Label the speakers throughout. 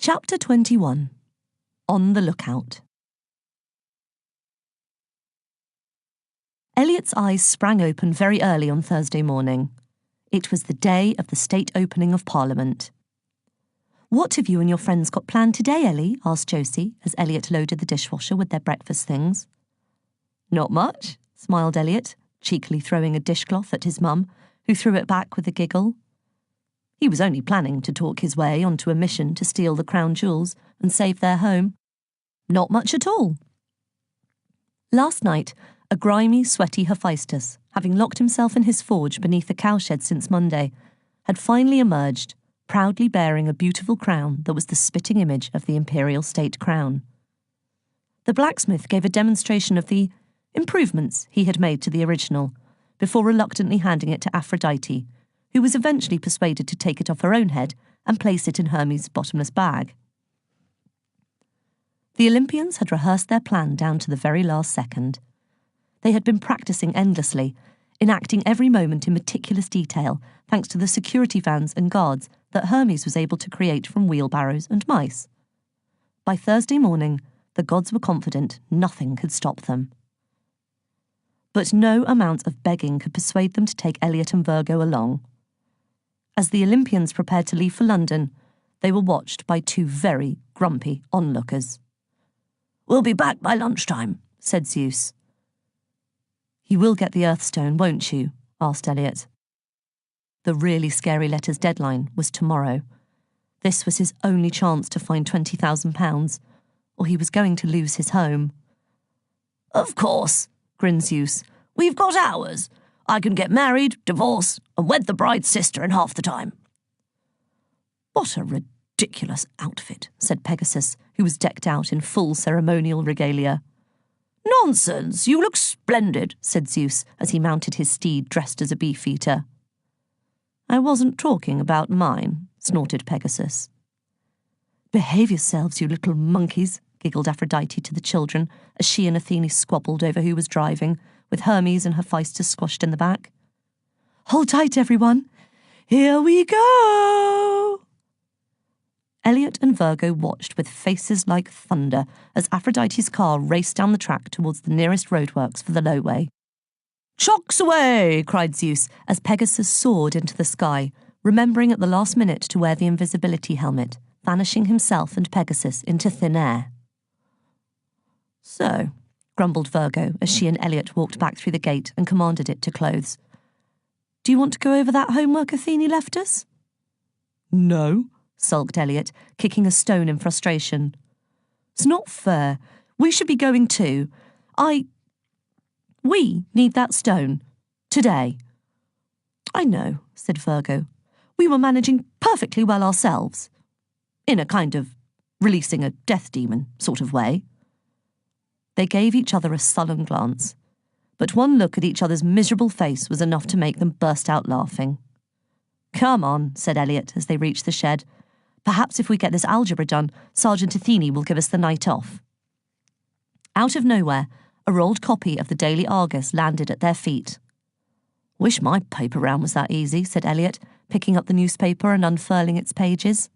Speaker 1: Chapter 21. On the Lookout. Elliot's eyes sprang open very early on Thursday morning. It was the day of the state opening of Parliament. "What have you and your friends got planned today, Ellie?" asked Josie, as Elliot loaded the dishwasher with their breakfast things. "Not much," smiled Elliot, cheekily throwing a dishcloth at his mum, who threw it back with a giggle. He was only planning to talk his way onto a mission to steal the crown jewels and save their home. Not much at all. Last night, a grimy, sweaty Hephaestus, having locked himself in his forge beneath the cowshed since Monday, had finally emerged, proudly bearing a beautiful crown that was the spitting image of the imperial state crown. The blacksmith gave a demonstration of the improvements he had made to the original, before reluctantly handing it to Aphrodite, who was eventually persuaded to take it off her own head and place it in Hermes' bottomless bag. The Olympians had rehearsed their plan down to the very last second. They had been practicing endlessly, enacting every moment in meticulous detail thanks to the security vans and guards that Hermes was able to create from wheelbarrows and mice. By Thursday morning, the gods were confident nothing could stop them. But no amount of begging could persuade them to take Elliot and Virgo along. As the Olympians prepared to leave for London, they were watched by two very grumpy onlookers. "We'll be back by lunchtime," said Zeus. "You will get the Earthstone, won't you?" asked Elliot. The really scary letter's deadline was tomorrow. This was his only chance to find £20,000, or he was going to lose his home. "Of course," grinned Zeus. "We've got hours. I can get married, divorce, and wed the bride's sister in half the time." "What a ridiculous outfit," said Pegasus, who was decked out in full ceremonial regalia. "Nonsense, you look splendid," said Zeus, as he mounted his steed dressed as a beefeater. "I wasn't talking about mine," snorted Pegasus. "Behave yourselves, you little monkeys," giggled Aphrodite to the children, as she and Athene squabbled over who was driving, with Hermes and Hephaestus squashed in the back. "Hold tight, everyone. Here we go!" Elliot and Virgo watched with faces like thunder as Aphrodite's car raced down the track towards the nearest roadworks for the Lowway. "Chocks away!" cried Zeus as Pegasus soared into the sky, remembering at the last minute to wear the invisibility helmet, vanishing himself and Pegasus into thin air. "So," grumbled Virgo as she and Elliot walked back through the gate and commanded it to clothes. "Do you want to go over that homework Athene left us?" "No," sulked Elliot, kicking a stone in frustration. "It's not fair. We should be going too. We need that stone. Today." "I know," said Virgo. "We were managing perfectly well ourselves. In a kind of releasing a death demon sort of way." They gave each other a sullen glance, but one look at each other's miserable face was enough to make them burst out laughing. "Come on," said Elliot as they reached the shed. "Perhaps if we get this algebra done, Sergeant Athene will give us the night off." Out of nowhere, a rolled copy of the Daily Argus landed at their feet. "Wish my paper round was that easy," said Elliot, picking up the newspaper and unfurling its pages.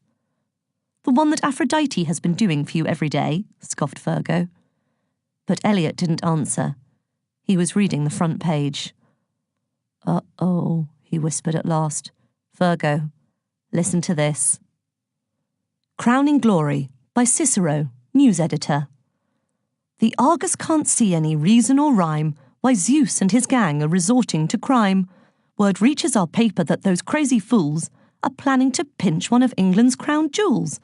Speaker 1: "The one that Aphrodite has been doing for you every day," scoffed Virgo. But Elliot didn't answer. He was reading the front page. "Uh-oh," he whispered at last. "Virgo, listen to this. Crowning Glory by Cicero, news editor. The Argus can't see any reason or rhyme why Zeus and his gang are resorting to crime. Word reaches our paper that those crazy fools are planning to pinch one of England's crown jewels.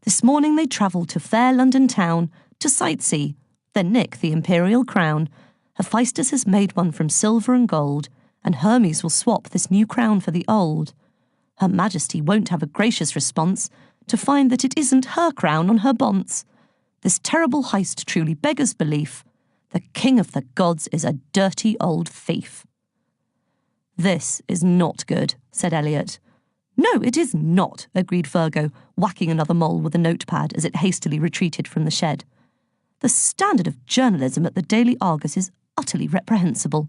Speaker 1: This morning they travelled to fair London town to sightsee, then nick the imperial crown. Hephaestus has made one from silver and gold, and Hermes will swap this new crown for the old. Her Majesty won't have a gracious response to find that it isn't her crown on her bonce. This terrible heist truly beggars belief. The king of the gods is a dirty old thief." "This is not good," said Elliot. "No, it is not," agreed Virgo, whacking another mole with a notepad as it hastily retreated from the shed. "The standard of journalism at the Daily Argus is utterly reprehensible.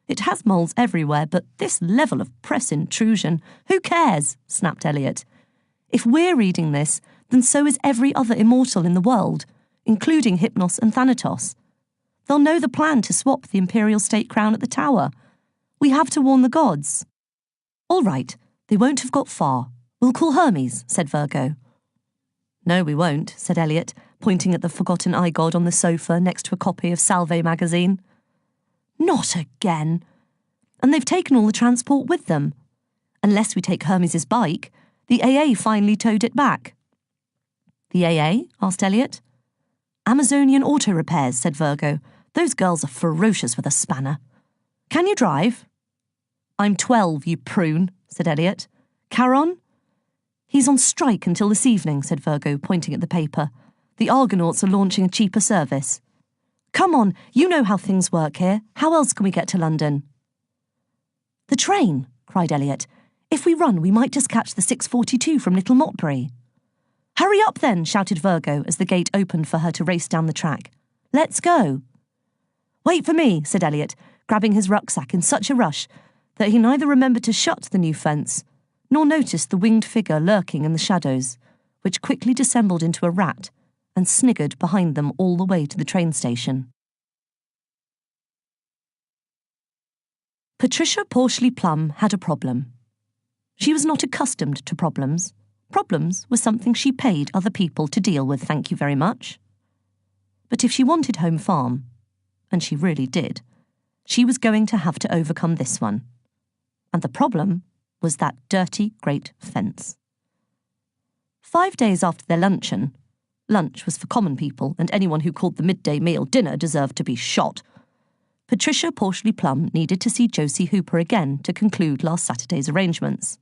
Speaker 1: It has moles everywhere, but this level of press intrusion, who cares?" snapped Elliot. "If we're reading this, then so is every other immortal in the world, including Hypnos and Thanatos. They'll know the plan to swap the imperial state crown at the tower. We have to warn the gods. All right, they won't have got far. We'll call Hermes, said Virgo. No, we won't, said Elliot, pointing at the forgotten eye god on the sofa next to a copy of Salve magazine. Not again. And they've taken all the transport with them. Unless we take Hermes's bike, the AA finally towed it back. The AA? Asked Elliot. Amazonian Auto Repairs, said Virgo. Those girls are ferocious with a spanner. Can you drive? I'm 12, you prune, said Elliot. Charon? He's on strike until this evening, said Virgo, pointing at the paper. The Argonauts are launching a cheaper service. Come on, you know how things work here. How else can we get to London? The train, cried Elliot. If we run, we might just catch the 6:42 from Little Motbury. Hurry up then, shouted Virgo as the gate opened for her to race down the track. Let's go. Wait for me, said Elliot, grabbing his rucksack in such a rush that he neither remembered to shut the new fence nor noticed the winged figure lurking in the shadows, which quickly dissembled into a rat and sniggered behind them all the way to the train station. Patricia Porchley Plum had a problem. She was not accustomed to problems. Problems were something she paid other people to deal with, thank you very much. But if she wanted home farm, and she really did, she was going to have to overcome this one. And the problem was that dirty great fence. 5 days after their luncheon, lunch was for common people and anyone who called the midday meal dinner deserved to be shot, Patricia Porchley Plum needed to see Josie Hooper again to conclude last Saturday's arrangements.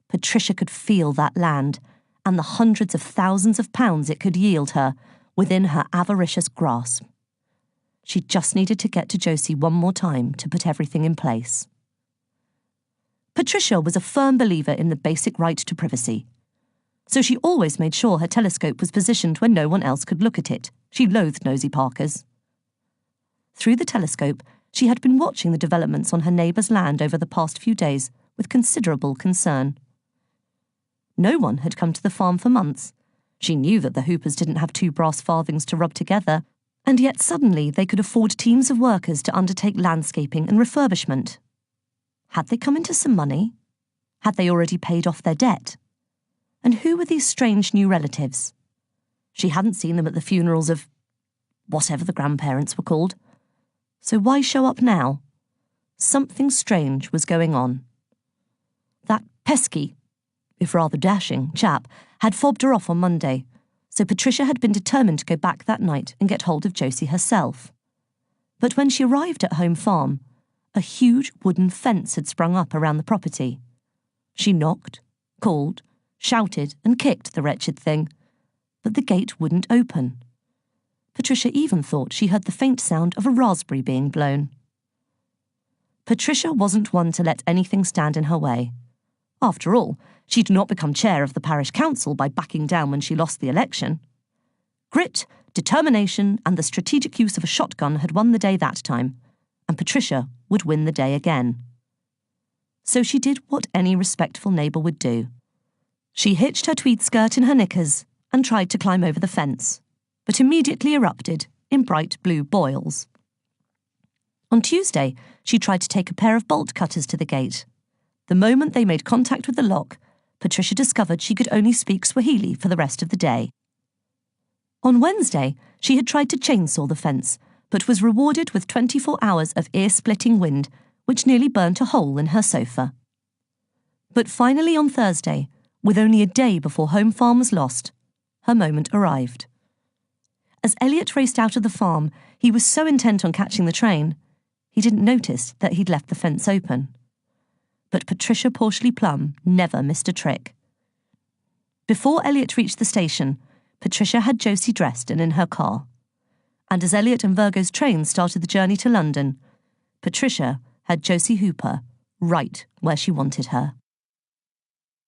Speaker 1: Patricia could feel that land and the hundreds of thousands of pounds it could yield her within her avaricious grasp. She just needed to get to Josie one more time to put everything in place. Patricia was a firm believer in the basic right to privacy, so she always made sure her telescope was positioned where no one else could look at it. She loathed nosy Parkers. Through the telescope, she had been watching the developments on her neighbour's land over the past few days with considerable concern. No one had come to the farm for months. She knew that the Hoopers didn't have 2 brass farthings to rub together, and yet suddenly they could afford teams of workers to undertake landscaping and refurbishment. Had they come into some money? Had they already paid off their debt? And who were these strange new relatives? She hadn't seen them at the funerals of whatever the grandparents were called. So why show up now? Something strange was going on. That pesky, if rather dashing, chap had fobbed her off on Monday, so Patricia had been determined to go back that night and get hold of Josie herself. But when she arrived at Home Farm, a huge wooden fence had sprung up around the property. She knocked, called, shouted and kicked the wretched thing, but the gate wouldn't open. Patricia even thought she heard the faint sound of a raspberry being blown. Patricia wasn't one to let anything stand in her way. After all, she'd not become chair of the parish council by backing down when she lost the election. Grit, determination and the strategic use of a shotgun had won the day that time, and Patricia would win the day again. So she did what any respectful neighbour would do. She hitched her tweed skirt in her knickers and tried to climb over the fence, but immediately erupted in bright blue boils. On Tuesday, she tried to take a pair of bolt cutters to the gate. The moment they made contact with the lock, Patricia discovered she could only speak Swahili for the rest of the day. On Wednesday, she had tried to chainsaw the fence, but was rewarded with 24 hours of ear-splitting wind, which nearly burnt a hole in her sofa. But finally on Thursday, with only a day before Home Farm was lost, her moment arrived. As Elliot raced out of the farm, he was so intent on catching the train, he didn't notice that he'd left the fence open. But Patricia Porchley Plum never missed a trick. Before Elliot reached the station, Patricia had Josie dressed and in her car. And as Elliot and Virgo's train started the journey to London, Patricia had Josie Hooper right where she wanted her.